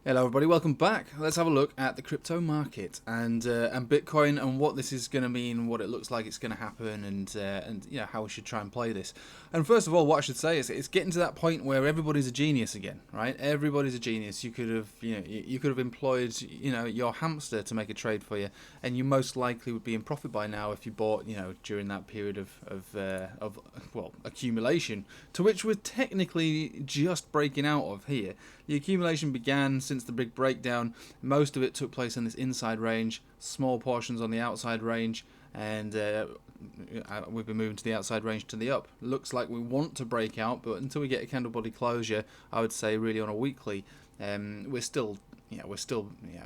Hello everybody, welcome back. Let's have a look at the crypto market and Bitcoin and what this is going to mean, what it looks like it's going to happen, and you know, how we should try and play this. And first of all, what I should say is it's getting to that point where everybody's a genius again, right? Everybody's a genius. You could have, you could have employed, your hamster to make a trade for you, and you most likely would be in profit by now if you bought, during that period of accumulation, to which we're technically just breaking out of here. The accumulation began since the big breakdown. Most of it took place in this inside range, small portions on the outside range, and we've been moving to the outside range to the up. Looks like we want to break out, but until we get a candle body closure, I would say really on a weekly, we're still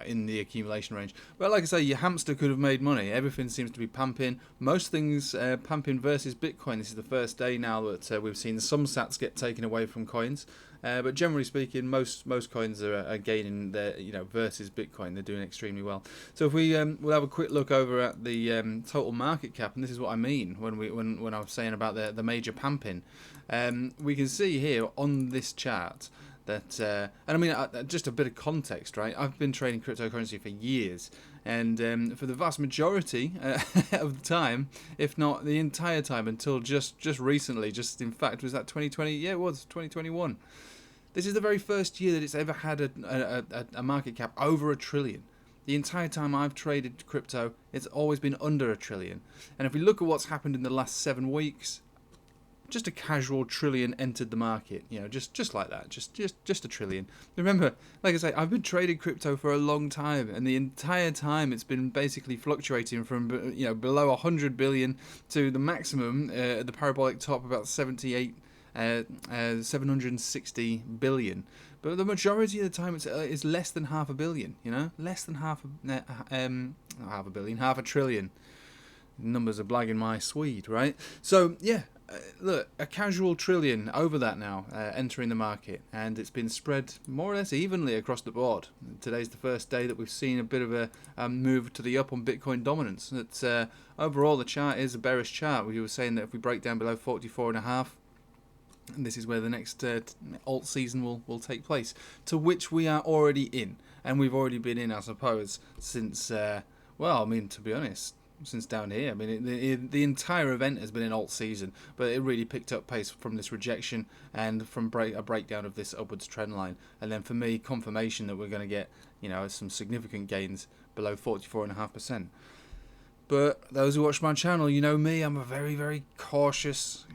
in the accumulation range. But like I say, your hamster could have made money. Everything seems to be pumping. Most things pumping versus Bitcoin. This is the first day now that we've seen some sats get taken away from coins. But generally speaking, most coins are gaining their, versus Bitcoin. They're doing extremely well. So if we'll have a quick look over at the total market cap, and this is what I mean when I was saying about the major pumping. We can see here on this chart that, and I mean, just a bit of context, right? I've been trading cryptocurrency for years, and for the vast majority of the time, if not the entire time, until just recently, in fact, was that 2020? Yeah, it was 2021. This is the very first year that it's ever had a market cap over $1 trillion. The entire time I've traded crypto, it's always been under $1 trillion. And if we look at what's happened in the last 7 weeks, just a casual $1 trillion entered the market, just like that, just $1 trillion. Remember, like I say, I've been trading crypto for a long time, and the entire time it's been basically fluctuating from below 100 billion to the maximum, the parabolic top, about 760 billion. But the majority of the time it's less than half a billion. Less than half a trillion. Numbers are blagging my Swede, right? So yeah. Look, a casual $1 trillion over that now entering the market, and it's been spread more or less evenly across the board. Today's the first day that we've seen a bit of a move to the up on Bitcoin dominance. It's, overall, the chart is a bearish chart. We were saying that if we break down below 44.5, this is where the next alt season will take place, to which we are already in, and we've already been in, I suppose, since to be honest, since down here. I mean, the entire event has been an alt season, but it really picked up pace from this rejection and from a breakdown of this upwards trend line, and then for me, confirmation that we're going to get some significant gains below 44.5%. But those who watch my channel, you know me, I'm a very, very cautious,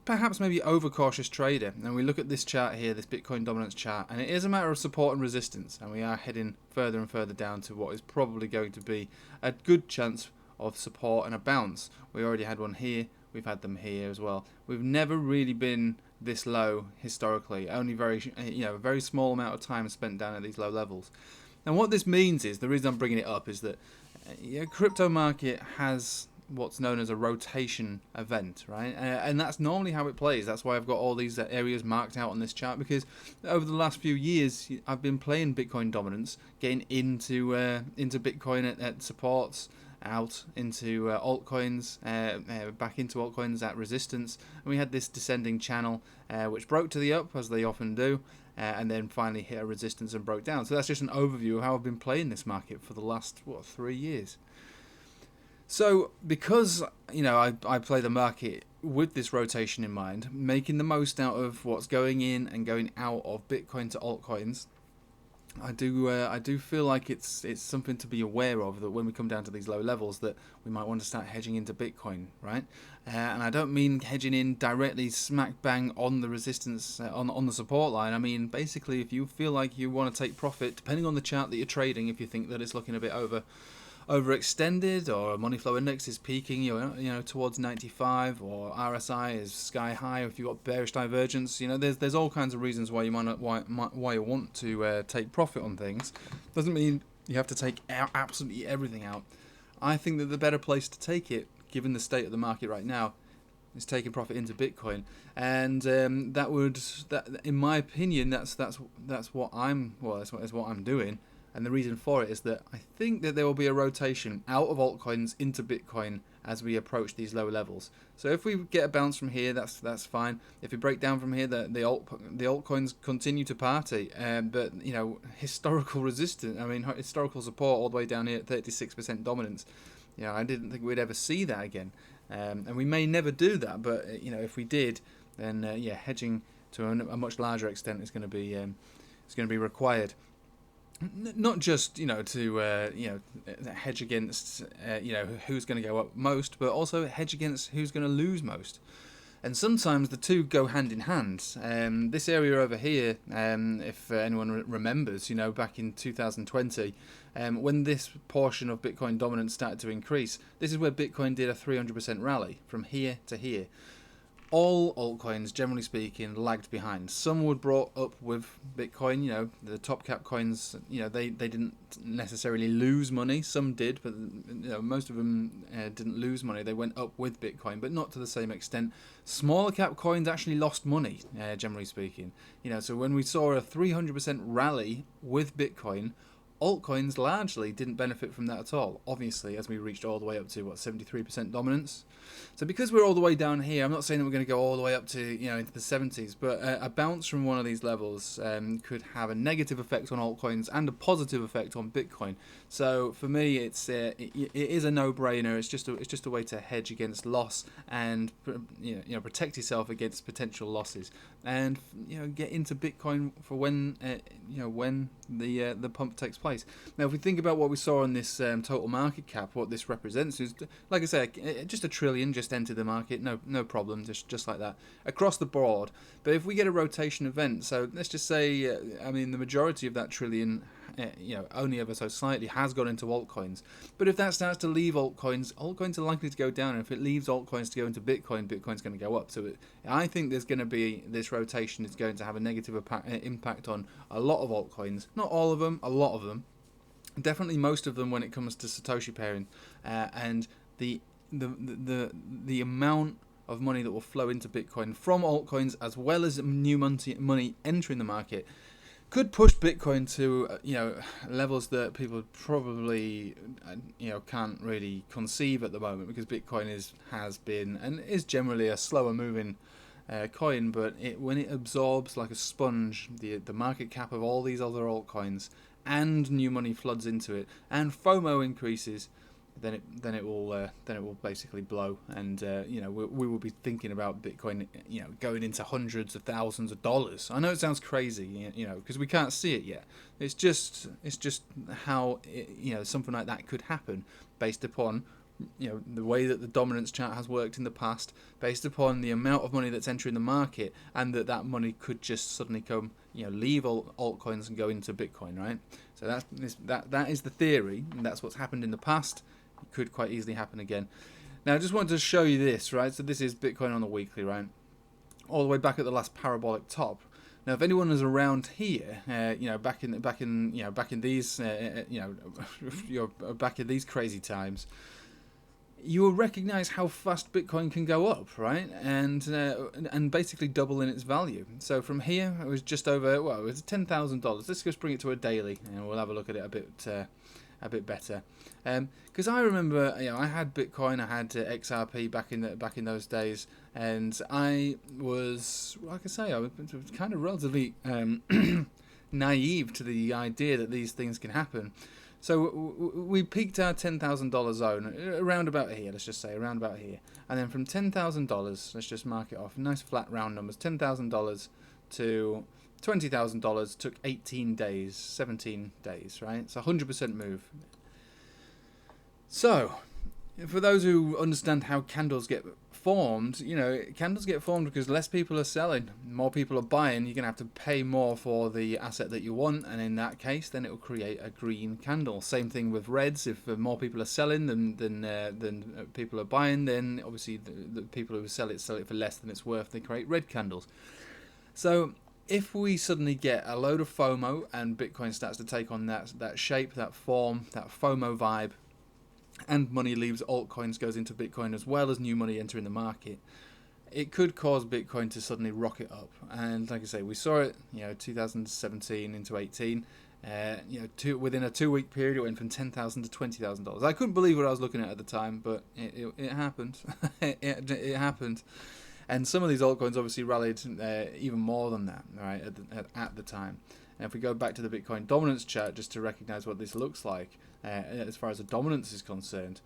perhaps maybe overcautious trader. And we look at this chart here, this Bitcoin dominance chart, and it is a matter of support and resistance, and we are heading further and further down to what is probably going to be a good chance of support and a bounce. We already had one here, we've had them here as well. We've never really been this low historically, only a very small amount of time spent down at these low levels. And what this means is, the reason I'm bringing it up is that crypto market has what's known as a rotation event, right? And that's normally how it plays. That's why I've got all these areas marked out on this chart, because over the last few years I've been playing Bitcoin dominance, getting into Bitcoin at supports, out into altcoins, back into altcoins at resistance, and we had this descending channel which broke to the up, as they often do, and then finally hit a resistance and broke down. So that's just an overview of how I've been playing this market for the last 3 years. So because I play the market with this rotation in mind, making the most out of what's going in and going out of Bitcoin to altcoins, I do feel like it's something to be aware of, that when we come down to these low levels, that we might want to start hedging into Bitcoin, right? And I don't mean hedging in directly smack bang on the resistance, on the support line. I mean, basically, if you feel like you want to take profit, depending on the chart that you're trading, if you think that it's looking a bit overextended, or money flow index is peaking, towards 95, or RSI is sky high, or if you've got bearish divergence, there's all kinds of reasons why you why you want to take profit on things. Doesn't mean you have to take absolutely everything out. I think that the better place to take it, given the state of the market right now, is taking profit into Bitcoin, and that in my opinion, that's what I'm doing. And the reason for it is that I think that there will be a rotation out of altcoins into Bitcoin as we approach these lower levels. So if we get a bounce from here, that's fine. If we break down from here, the altcoins continue to party. But historical resistance, historical support all the way down here at 36% dominance. I didn't think we'd ever see that again. And we may never do that, but if we did, then hedging to a much larger extent is going to be required. Not just to hedge against who's going to go up most, but also hedge against who's going to lose most. And sometimes the two go hand in hand. This area over here, if anyone remembers, back in 2020, when this portion of Bitcoin dominance started to increase, this is where Bitcoin did a 300% rally from here to here. All altcoins, generally speaking, lagged behind. Some were brought up with Bitcoin. The top cap coins, they didn't necessarily lose money. Some did, but most of them didn't lose money. They went up with Bitcoin, but not to the same extent. Smaller cap coins actually lost money, generally speaking. So when we saw a 300% rally with Bitcoin, altcoins largely didn't benefit from that at all, obviously, as we reached all the way up to 73% dominance. So because we're all the way down here, I'm not saying that we're going to go all the way up to into the 70s, but a bounce from one of these levels could have a negative effect on altcoins and a positive effect on Bitcoin. So for me, it is a no-brainer. It's just a way to hedge against loss and protect yourself against potential losses, and get into Bitcoin for when the pump takes place. Now, if we think about what we saw on this total market cap, what this represents is, like I say, just $1 trillion just entered the market, no problem, just like that across the board. But if we get a rotation event, so let's just say, the majority of that trillion, only ever so slightly has gone into altcoins. But if that starts to leave altcoins are likely to go down. And if it leaves altcoins to go into Bitcoin, Bitcoin's going to go up. So I think there's going to be this rotation is going to have a negative impact on a lot of altcoins. Not all of them, a lot of them. Definitely most of them when it comes to Satoshi pairing, and the amount of money that will flow into Bitcoin from altcoins, as well as new money entering the market, could push Bitcoin to levels that people probably can't really conceive at the moment, because Bitcoin has been and is generally a slower moving coin, but when it absorbs like a sponge the market cap of all these other altcoins, and new money floods into it, and FOMO increases, then it will basically blow, and we will be thinking about Bitcoin going into hundreds of thousands of dollars. I know it sounds crazy, because we can't see it yet. It's just how something like that could happen based upon the way that the dominance chart has worked in the past, based upon the amount of money that's entering the market, and that money could just suddenly come, leave altcoins and go into Bitcoin, right? So that is the theory, and that's what's happened in the past. It could quite easily happen again. Now, I just wanted to show you this, right? So this is Bitcoin on the weekly, right? All the way back at the last parabolic top. Now, if anyone is around here, back in these crazy times, you will recognize how fast Bitcoin can go up, right? And basically double in its value. So from here, it was just over, it was $10,000. Let's just bring it to a daily, and we'll have a look at it a bit better. Because I remember, I had Bitcoin, I had XRP back in those days, and I was, like I say, I was kind of relatively naive to the idea that these things can happen. So we peaked our $10,000 zone around about here, let's just say, around about here. And then from $10,000, let's just mark it off, nice flat round numbers, $10,000 to $20,000 took 18 days, 17 days, right? So 100% move. So, for those who understand how candles get formed, candles get formed because less people are selling, more people are buying. You're going to have to pay more for the asset that you want, and in that case, then it will create a green candle. Same thing with reds. If more people are selling than people are buying, then obviously the people who sell it for less than it's worth. They create red candles. So if we suddenly get a load of FOMO and Bitcoin starts to take on that shape, that form, that FOMO vibe, and money leaves altcoins, goes into Bitcoin, as well as new money entering the market, it could cause Bitcoin to suddenly rocket up. And like I say, we saw it, 2017 into 18, Within a 2-week period, it went from $10,000 to $20,000. I couldn't believe what I was looking at the time, but it happened. it happened. And some of these altcoins obviously rallied even more than that, right, at the time. And if we go back to the Bitcoin dominance chart, just to recognize what this looks like, as far as the dominance is concerned.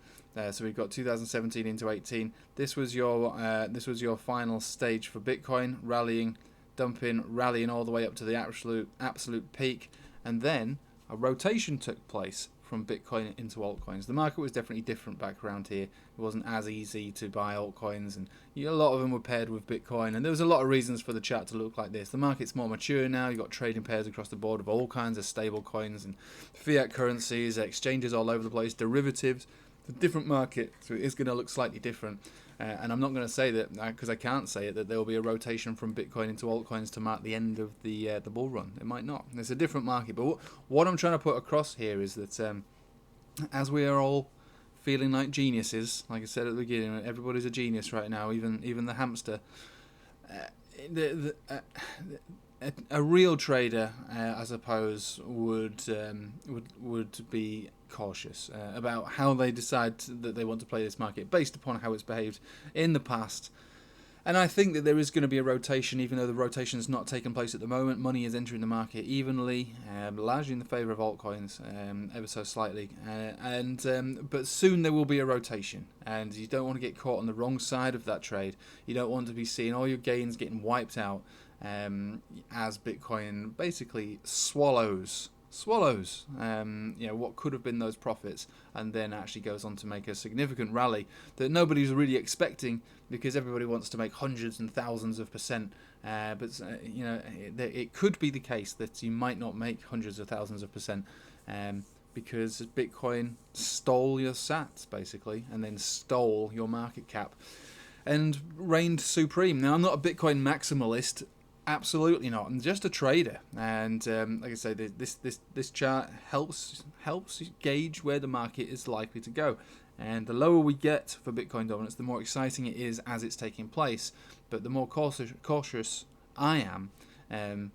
So we've got 2017 into 18. This was your final stage for Bitcoin, rallying, dumping, rallying all the way up to the absolute peak, and then a rotation took place from Bitcoin into altcoins. The market was definitely different back around here. It wasn't as easy to buy altcoins, and a lot of them were paired with Bitcoin, and there was a lot of reasons for the chart to look like this. The market's more mature now. You've got trading pairs across the board of all kinds of stable coins and fiat currencies, exchanges all over the place, derivatives. It's a different market, so it is going to look slightly different. And I'm not going to say that, because I can't say it, that there will be a rotation from Bitcoin into altcoins to mark the end of the bull run. It might not. It's a different market. But what I'm trying to put across here is that as we are all feeling like geniuses, like I said at the beginning, everybody's a genius right now, even the hamster. A real trader, I suppose, would be cautious about how they decide that they want to play this market based upon how it's behaved in the past. And I think that there is going to be a rotation, even though the rotation has not taken place at the moment. Money is entering the market evenly, largely in the favour of altcoins, ever so slightly. But soon there will be a rotation, and you don't want to get caught on the wrong side of that trade. You don't want to be seeing all your gains getting wiped out as Bitcoin basically swallows what could have been those profits, and then actually goes on to make a significant rally that nobody's really expecting, because everybody wants to make hundreds and thousands of percent. It could be the case that you might not make hundreds of thousands of percent, because Bitcoin stole your sats basically, and then stole your market cap and reigned supreme. Now, I'm not a Bitcoin maximalist. Absolutely not. I'm just a trader, and like I say, this chart helps gauge where the market is likely to go. And the lower we get for Bitcoin dominance, the more exciting it is as it's taking place. But the more cautious I am,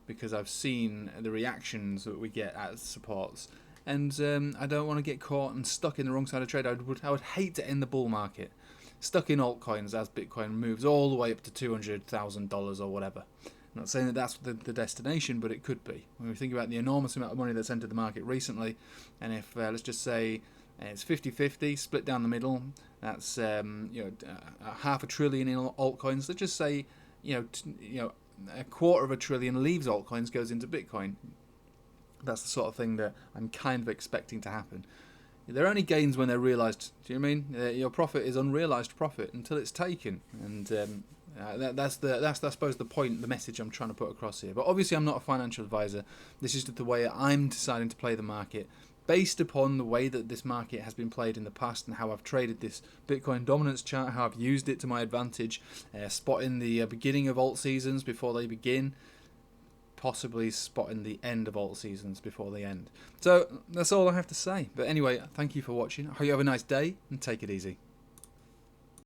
because I've seen the reactions that we get at supports, and I don't want to get caught and stuck in the wrong side of trade. I would hate to end the bull market stuck in altcoins as Bitcoin moves all the way up to $200,000 or whatever. I'm not saying that that's the destination, but it could be. When we think about the enormous amount of money that's entered the market recently, and if let's just say it's 50-50, split down the middle, that's $500 billion in altcoins. Let's just say $250 billion leaves altcoins, goes into Bitcoin. That's the sort of thing that I'm kind of expecting to happen. They're only gains when they're realised. Do you know what I mean? Your profit is unrealised profit until it's taken, and that's I suppose the point, the message I'm trying to put across here. But obviously, I'm not a financial advisor. This is just the way I'm deciding to play the market, based upon the way that this market has been played in the past and how I've traded this Bitcoin dominance chart, how I've used it to my advantage, spotting the beginning of alt seasons before they begin, possibly spotting the end of alt seasons before they end. So that's all I have to say. But anyway, thank you for watching. I hope you have a nice day, and take it easy.